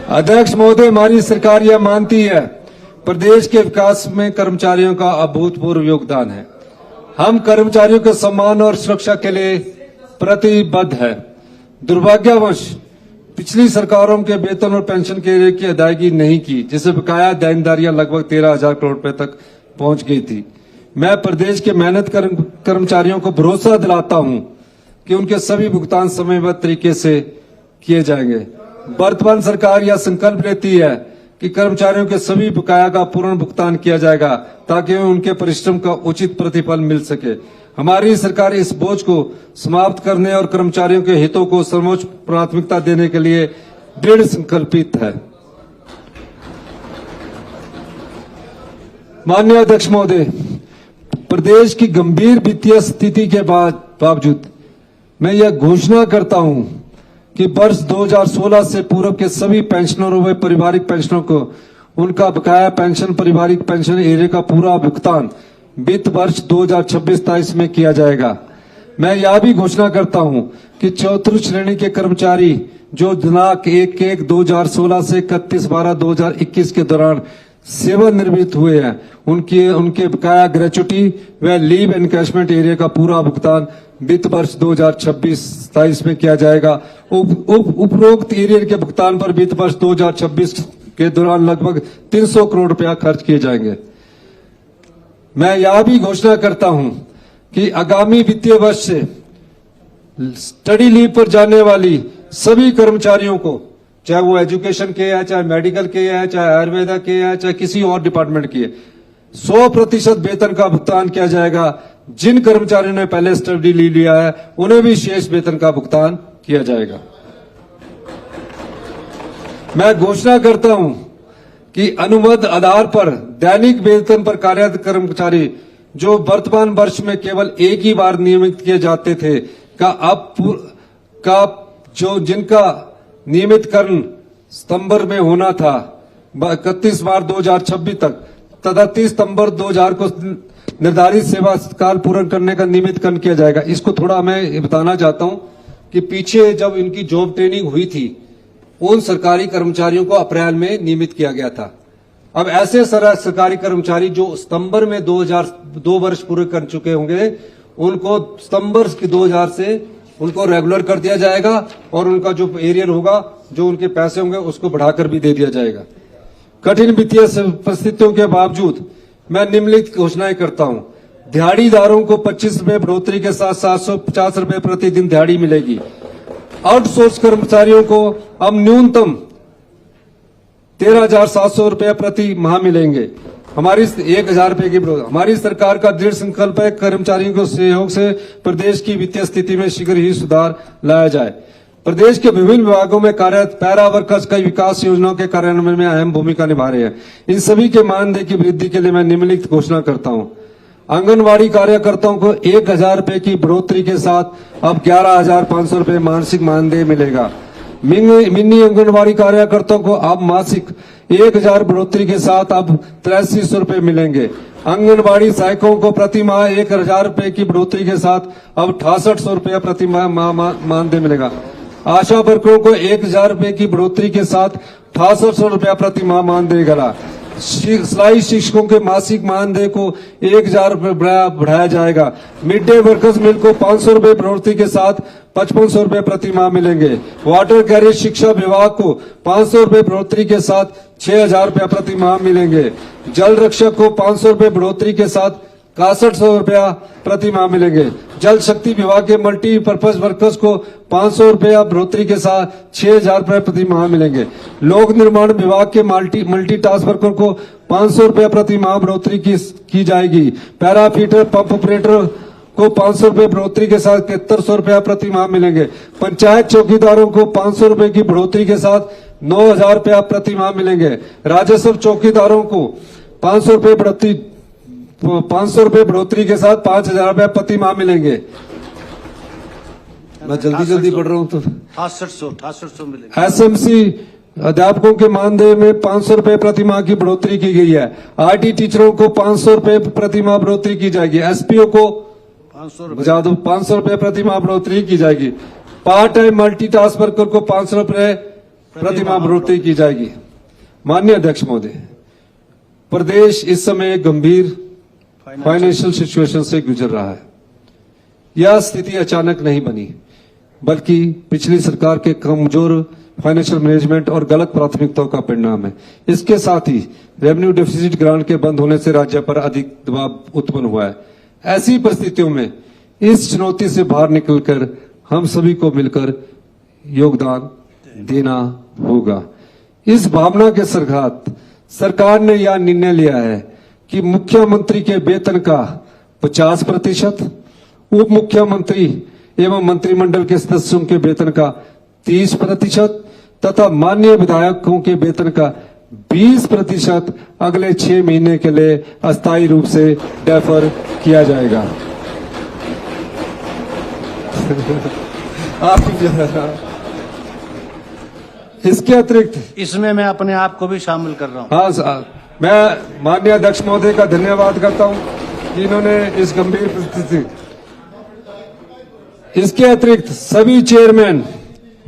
अध्यक्ष महोदय, हमारी सरकार यह मानती है प्रदेश के विकास में कर्मचारियों का अभूतपूर्व योगदान है। हम कर्मचारियों के सम्मान और सुरक्षा के लिए प्रतिबद्ध है। दुर्भाग्यवश पिछली सरकारों के वेतन और पेंशन के की अदायगी नहीं की, जिससे बकाया देनदारियां लगभग 13,000 करोड़ रुपए तक पहुंच गई थी। मैं प्रदेश के मेहनत कर्मचारियों को भरोसा दिलाता हूं कि उनके सभी भुगतान समयबद्ध तरीके से किए जाएंगे। वर्तमान सरकार यह संकल्प लेती है कि कर्मचारियों के सभी बकाया का पूर्ण भुगतान किया जाएगा ताकि उनके परिश्रम का उचित प्रतिफल मिल सके। हमारी सरकार इस बोझ को समाप्त करने और कर्मचारियों के हितों को सर्वोच्च प्राथमिकता देने के लिए दृढ़ संकल्पित है। माननीय अध्यक्ष महोदय, प्रदेश की गंभीर वित्तीय स्थिति के बावजूद मैं यह घोषणा करता हूं कि वर्ष 2016 से पूर्व के सभी पेंशनरों व पारिवारिक पेंशनरों को उनका बकाया पेंशन पारिवारिक पेंशन एरिया का पूरा भुगतान वित्त वर्ष 2026-27 में किया जाएगा। मैं यह भी घोषणा करता हूं कि चतुर्थ श्रेणी के कर्मचारी जो दिनांक 1/1/2016 से 31/12/2021 के दौरान सेवानिवृत्त हुए हैं, उनके बकाया ग्रेच्युटी व लीव एनकैशमेंट एरिया का पूरा भुगतान वित्त वर्ष 2026-27 में किया जाएगा। उपरोक्त एरिया के भुगतान पर वित्त वर्ष 2026 के दौरान लगभग 300 करोड़ रुपया खर्च किए जाएंगे। मैं यह भी घोषणा करता हूं कि आगामी वित्तीय वर्ष से स्टडी लीव पर जाने वाली सभी कर्मचारियों को, चाहे वो एजुकेशन के है, चाहे मेडिकल के है, चाहे आयुर्वेदा के है, चाहे किसी और डिपार्टमेंट की है, 100% वेतन का भुगतान किया जाएगा। जिन कर्मचारियों ने पहले स्टडी लीव लिया है उन्हें भी शेष वेतन का भुगतान किया जाएगा। मैं घोषणा करता हूं कि अनुबंध आधार पर दैनिक वेतन पर कार्यरत कर्मचारी जो वर्तमान वर्ष में केवल एक ही बार नियमित किए जाते थे जिनका नियमितकरण सितंबर में होना था 31/12/2026 तक तथा 30 सितंबर 2000 को निर्धारित सेवा काल पूर्ण करने का नियमितकरण किया जाएगा। इसको थोड़ा मैं बताना चाहता हूं कि पीछे जब इनकी जॉब ट्रेनिंग हुई थी उन सरकारी कर्मचारियों को अप्रैल में नियमित किया गया था। अब ऐसे सरकारी कर्मचारी जो सितंबर में 2 वर्ष पूरे कर चुके होंगे उनको सितंबर 2000 से उनको रेगुलर कर दिया जाएगा और उनका जो एरियर होगा, जो उनके पैसे होंगे, उसको बढ़ाकर भी दे दिया जाएगा। कठिन वित्तीय परिस्थितियों के बावजूद मैं निम्नलिखित घोषणाएं करता हूं। दिहाड़ीदारों को 25 रुपए बढ़ोतरी के साथ 750 रुपए प्रतिदिन दिहाड़ी मिलेगी। आउटसोर्स कर्मचारियों को अब न्यूनतम 13,700 रुपए प्रति माह मिलेंगे। हमारी 1,000 रुपए की हमारी सरकार का दृढ़ संकल्प है कर्मचारियों के सहयोग से प्रदेश की वित्तीय स्थिति में शीघ्र ही सुधार लाया जाए। प्रदेश के विभिन्न विभागों में कार्यरत पैरा वर्कर्स कई विकास योजनाओं के कार्यान्वयन में अहम भूमिका निभा रहे हैं। इन सभी के मानदेय की वृद्धि के लिए मैं निम्नलिखित घोषणा करता हूं। आंगनवाड़ी कार्यकर्ताओं को 1,000 रुपए की बढ़ोतरी के साथ अब 11,500 रुपए मासिक मानदेय मिलेगा। मिनी आंगनवाड़ी कार्यकर्ताओं को अब मासिक 1,000 बढ़ोतरी के साथ अब 8300 रुपए मिलेंगे। आंगनबाड़ी सहायकों को प्रति माह 1,000 रुपए की बढ़ोतरी के साथ अब 6800 रुपया प्रति माह मानदेय मिलेगा। आशा वर्करों को 1,000 रुपए की बढ़ोतरी के साथ 6800 रुपया प्रति माह मानदेय मिलेगा। सिलाई शिक्षकों के मासिक मानदेय को 1,000 रुपए बढ़ाया जाएगा। मिड डे वर्कर्स मिल को 500 रुपए बढ़ोतरी के साथ 5500 रुपए प्रति माह मिलेंगे। वाटर कैरियर शिक्षा विभाग को 500 रुपए बढ़ोतरी के साथ 6,000 रुपया प्रति माह मिलेंगे। जल रक्षक को 500 रुपए बढ़ोतरी के साथ 6100 रुपया प्रति माह मिलेंगे। जल शक्ति विभाग के मल्टीपर्पज वर्कर्स को 500 रुपया बढ़ोतरी के साथ 6,000 रुपया प्रति माह मिलेंगे। लोक निर्माण विभाग के मल्टीटास्क वर्कर को 500 रुपया प्रति माह बढ़ोतरी की जाएगी। पैरा फीटर पंप ऑपरेटर को 500 रुपए बढ़ोतरी के साथ 7100 रुपया प्रति माह मिलेंगे। पंचायत चौकीदारों को 500 रुपए की बढ़ोतरी के साथ 9,000 रुपया प्रति माह मिलेंगे। राजस्व चौकीदारों को 500 रुपए बढ़ोतरी के साथ 5,000 रुपया प्रति माह मिलेंगे। मैं जल्दी पढ़ रहा हूँ तो 6800 मिलेंगे। एसएमसी अध्यापकों के मानदेय में 500 रुपए प्रति माह की बढ़ोतरी की गई है। आईटी टीचरों को 500 रुपए प्रति माह बढ़ोतरी की जाएगी। एसपीओ को 500 रुपए प्रति माह बढ़ोतरी की जाएगी। पार्ट टाइम मल्टीटास्क वर्कर को 500 रुपए प्रतिमाह बढ़ोतरी की जाएगी। माननीय अध्यक्ष महोदय, प्रदेश इस समय एक गंभीर फाइनेंशियल सिचुएशन से गुजर रहा है। यह स्थिति अचानक नहीं बनी, बल्कि पिछली सरकार के कमजोर फाइनेंशियल मैनेजमेंट और गलत प्राथमिकताओं का परिणाम है। इसके साथ ही रेवेन्यू डेफिसिट ग्रांट के बंद होने से राज्य पर अधिक दबाव उत्पन्न हुआ है। ऐसी परिस्थितियों में इस चुनौती से बाहर निकलकर हम सभी को मिलकर योगदान देना होगा। इस भावना के साथ सरकार ने यह निर्णय लिया है कि मुख्यमंत्री के वेतन का 50%, उप मुख्यमंत्री एवं मंत्रिमंडल के सदस्यों के वेतन का 30% तथा माननीय विधायकों के वेतन का 20% अगले 6 महीने के लिए अस्थायी रूप से डेफर किया जाएगा। इसके अतिरिक्त इसमें मैं अपने आप को भी शामिल कर रहा हूं। हाँ, मैं माननीय अध्यक्ष महोदय का धन्यवाद करता हूं कि इन्होंने इस गंभीर परिस्थिति। इसके अतिरिक्त सभी chairman,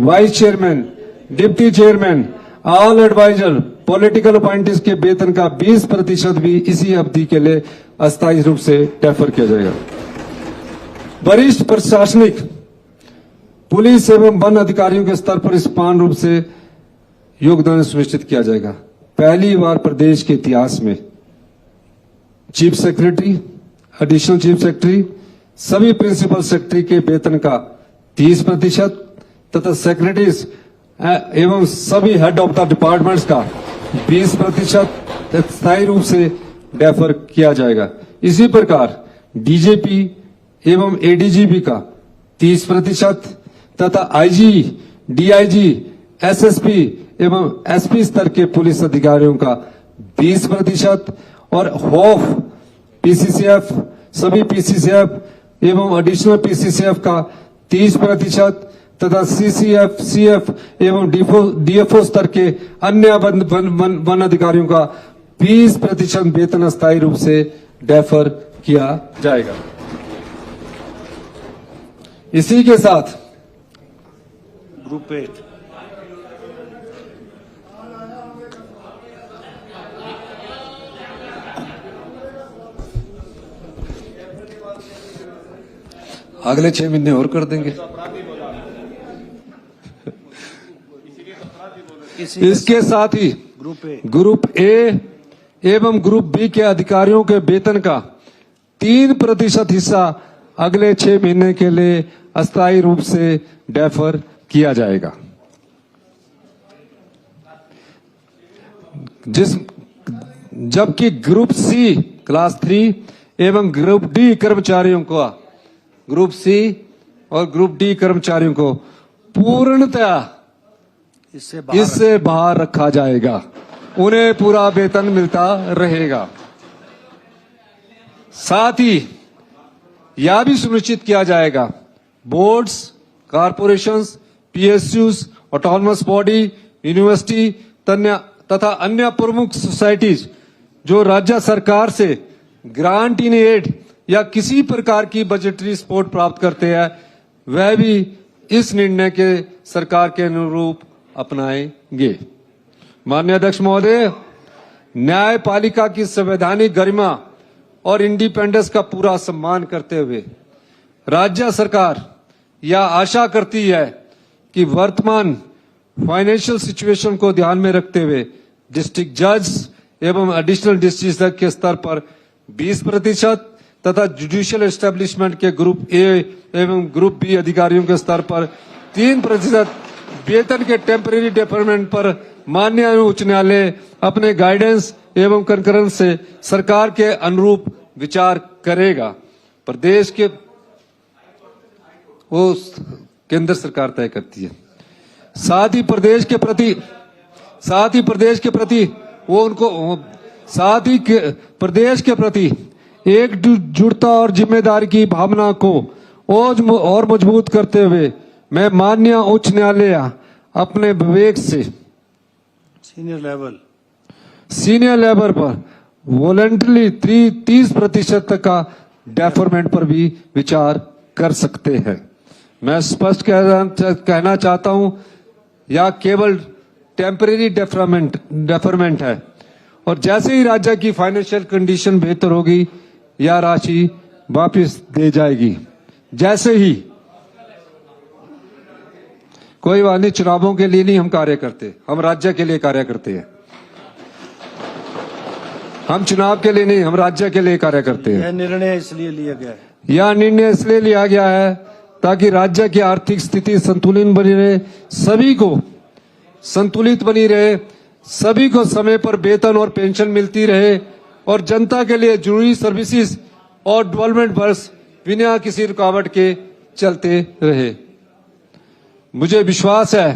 vice chairman, deputy chairman, all adviser, political appointees के वेतन का 20% भी इसी अवधि के लिए अस्थायी रूप से डेफर किया जाएगा। वरिष्ठ प्रशासनिक, पुलिस एवं वन अधिकारियों के स्तर पर समान रूप से योगदान सुनिश्चित किया जाएगा। पहली बार प्रदेश के इतिहास में chief secretary, additional chief secretary, सभी प्रिंसिपल सेक्रेटरी के वेतन का 30% तथा सेक्रेटरीज एवं सभी हेड ऑफ द डिपार्टमेंट्स का 20% स्थायी रूप से डेफर किया जाएगा। इसी प्रकार डीजीपी एवं एडीजीपी का 30% तथा आईजी, डीआईजी, एसएसपी एवं एसपी स्तर के पुलिस अधिकारियों का 20% और हॉफ, पीसीसीएफ, सभी पीसीसीएफ एवं एडिशनल पीसीसीएफ का 30% तथा सीसीएफ, सीएफ एवं डीएफओ स्तर के अन्य वन अधिकारियों का 20% वेतन अस्थायी रूप से डेफर किया जाएगा। इसी के साथ ग्रुप 8 अगले 6 महीने और कर देंगे। इसके साथ ही ग्रुप ए एवं ग्रुप बी के अधिकारियों के वेतन का 3% हिस्सा अगले 6 महीने के लिए अस्थायी रूप से डेफर किया जाएगा। जबकि ग्रुप सी क्लास 3 एवं ग्रुप डी कर्मचारियों को, ग्रुप सी और ग्रुप डी कर्मचारियों को पूर्णतया इससे बाहर रखा जाएगा। उन्हें पूरा वेतन मिलता रहेगा। साथ ही यह भी सुनिश्चित किया जाएगा boards, corporations, PSUs, autonomous body, university तथा अन्य प्रमुख सोसाइटीज जो राज्य सरकार से ग्रांट इन एड या किसी प्रकार की बजटरी सपोर्ट प्राप्त करते हैं, वह भी इस निर्णय के सरकार के अनुरूप अपनाएंगे। माननीय अध्यक्ष महोदय, न्यायपालिका की संवैधानिक गरिमा और इंडिपेंडेंस का पूरा सम्मान करते हुए राज्य सरकार यह आशा करती है कि वर्तमान फाइनेंशियल सिचुएशन को ध्यान में रखते हुए डिस्ट्रिक्ट जज एवं एडिशनल डिस्ट्रिक्ट जज के स्तर पर 20% तथा जुडिशियल एस्टेब्लिशमेंट के ग्रुप ए एवं ग्रुप बी अधिकारियों के स्तर पर 3% वेतन के टेम्परेरी डेफरमेंट पर माननीय उच्च न्यायालय अपने गाइडेंस एवं कंकरेंस से सरकार के अनुरूप विचार करेगा। प्रदेश के वो केंद्र सरकार तय करती है। साथ ही प्रदेश के प्रति प्रदेश के प्रति एकजुटता और जिम्मेदारी की भावना को और मजबूत करते हुए मैं माननीय उच्च न्यायालय अपने विवेक से सीनियर लेवल पर वॉलंटरी 30% तक का डेफरमेंट पर भी विचार कर सकते हैं। मैं स्पष्ट कहना चाहता हूं, या केवल टेम्परेरी डेफरमेंट है और जैसे ही राज्य की फाइनेंशियल कंडीशन बेहतर होगी यह राशि वापस दे जाएगी। जैसे ही कोई बात नहीं, चुनावों के लिए नहीं हम कार्य करते, हम राज्य के लिए कार्य करते हैं। हम चुनाव के लिए नहीं, हम राज्य के लिए कार्य करते हैं। यह निर्णय इसलिए लिया गया है, यह निर्णय इसलिए लिया गया है ताकि राज्य की आर्थिक स्थिति संतुलित बनी रहे, सभी को संतुलित बनी रहे, सभी को समय पर वेतन और पेंशन मिलती रहे और जनता के लिए जरूरी सर्विसेज और डेवलपमेंट वर्क बिना किसी रुकावट के चलते रहे। मुझे विश्वास है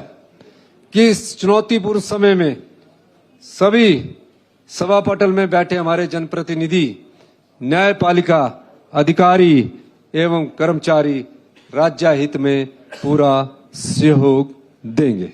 कि इस चुनौतीपूर्ण समय में सभी सभा पटल में बैठे हमारे जनप्रतिनिधि, न्यायपालिका अधिकारी एवं कर्मचारी राज्य हित में पूरा सहयोग देंगे।